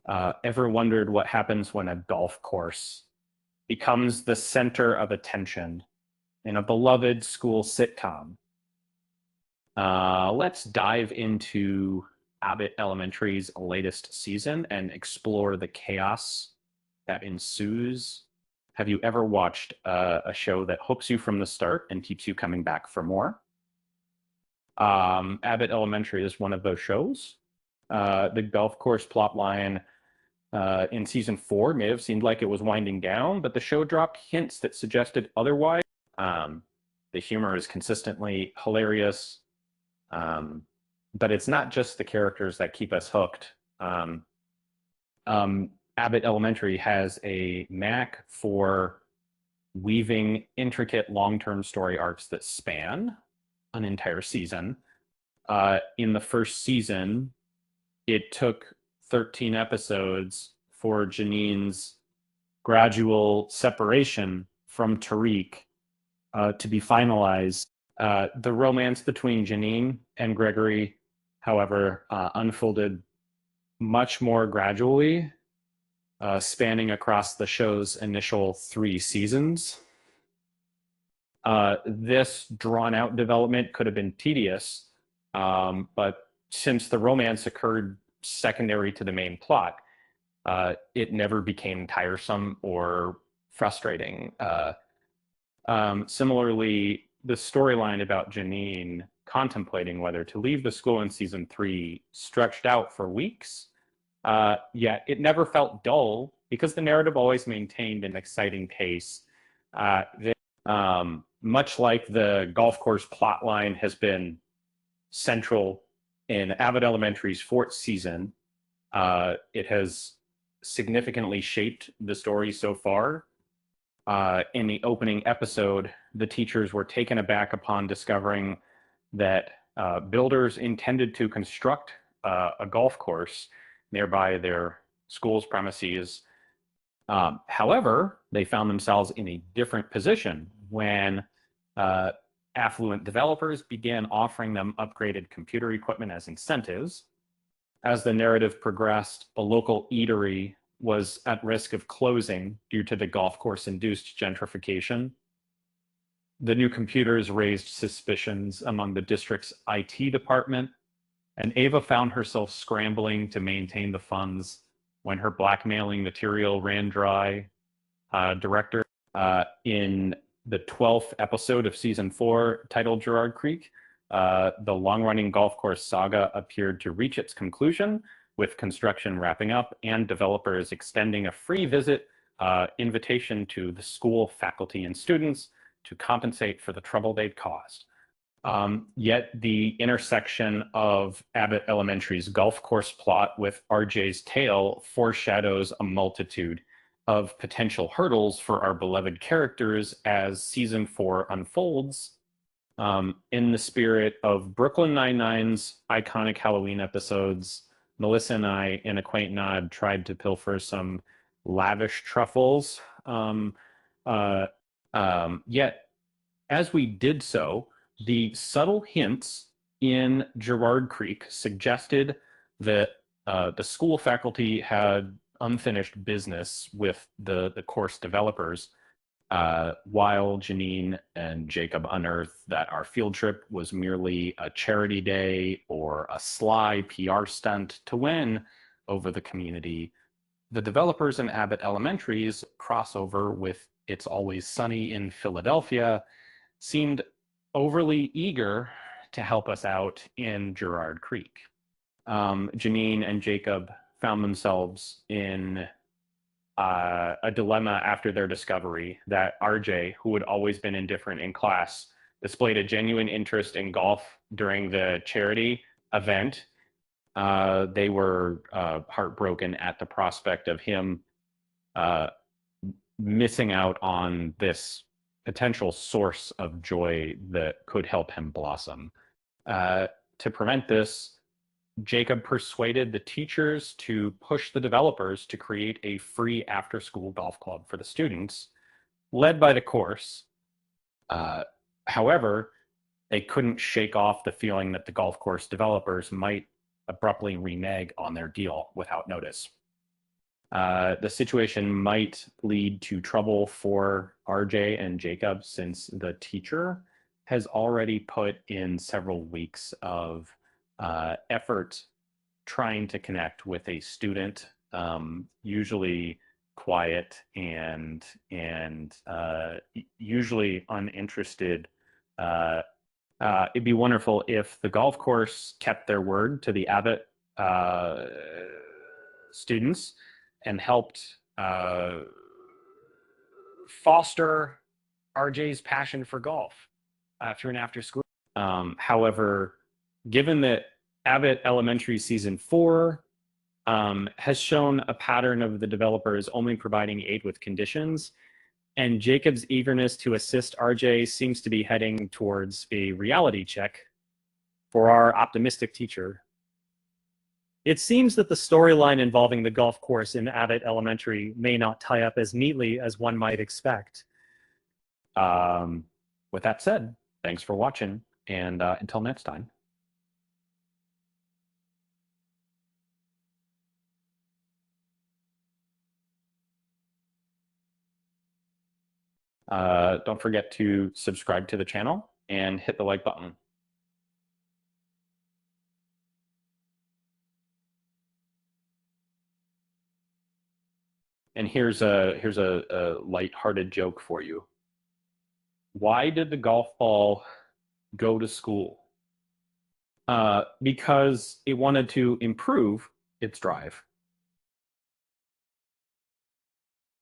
Ever wondered what happens when a golf course becomes the center of attention in a beloved school sitcom? Let's dive into Abbott Elementary's latest season and explore the chaos that ensues. Have you ever watched a show that hooks you from the start and keeps you coming back for more? Abbott Elementary is one of those shows. The golf course plotline in season 4 may have seemed like it was winding down, but the show dropped hints that suggested otherwise. Um, the humor is consistently hilarious, um, but it's not just the characters that keep us hooked. Abbott Elementary has a knack for weaving intricate long-term story arcs that span an entire season. In the first season, it took 13 episodes for Janine's gradual separation from Tariq to be finalized. The romance between Janine and Gregory, however, unfolded much more gradually, spanning across the show's initial 3 seasons. This drawn out development could have been tedious, but since the romance occurred secondary to the main plot, it never became tiresome or frustrating. Similarly, the storyline about Janine contemplating whether to leave the school in season 3 stretched out for weeks, yet it never felt dull because the narrative always maintained an exciting pace. Much like the golf course plotline has been central in Abbott Elementary's 4th season, it has significantly shaped the story so far. In the opening episode, the teachers were taken aback upon discovering that builders intended to construct a golf course nearby their school's premises. However, they found themselves in a different position when affluent developers began offering them upgraded computer equipment as incentives. As the narrative progressed, a local eatery was at risk of closing due to the golf course-induced gentrification. The new computers raised suspicions among the district's IT department, and Ava found herself scrambling to maintain the funds when her blackmailing material ran dry. Director in the 12th episode of season 4, titled Gerard Creek, the long-running golf course saga appeared to reach its conclusion, with construction wrapping up and developers extending a free visit invitation to the school faculty and students to compensate for the trouble they'd caused. Yet the intersection of Abbott Elementary's golf course plot with RJ's tale foreshadows a multitude of potential hurdles for our beloved characters as season 4 unfolds. In the spirit of Brooklyn Nine-Nine's iconic Halloween episodes, Melissa and I, in a quaint nod, tried to pilfer some lavish truffles. Yet, as we did so, the subtle hints in Gerard Creek suggested that the school faculty had unfinished business with the course developers, while Janine and Jacob unearthed that our field trip was merely a charity day or a sly PR stunt to win over the community. The developers in Abbott Elementary's crossover with It's Always Sunny in Philadelphia seemed overly eager to help us out in Gerard Creek. Janine and Jacob found themselves in a dilemma after their discovery that RJ, who had always been indifferent in class, displayed a genuine interest in golf during the charity event. They were heartbroken at the prospect of him missing out on this potential source of joy that could help him blossom. To prevent this, Jacob persuaded the teachers to push the developers to create a free after-school golf club for the students, led by the course. However, they couldn't shake off the feeling that the golf course developers might abruptly renege on their deal without notice. The situation might lead to trouble for RJ and Jacob since the teacher has already put in several weeks of effort trying to connect with a student, usually quiet and usually uninterested. Uh, it'd be wonderful if the golf course kept their word to the Abbott uh, students and helped foster RJ's passion for golf through and after school. However, given that Abbott Elementary Season 4 has shown a pattern of the developers only providing aid with conditions, and Jacob's eagerness to assist RJ seems to be heading towards a reality check for our optimistic teacher. It seems that the storyline involving the golf course in Abbott Elementary may not tie up as neatly as one might expect. Um, with that said, thanks for watching, and until next time. Don't forget to subscribe to the channel and hit the like button. And here's a light-hearted joke for you. Why did the golf ball go to school? Because it wanted to improve its drive.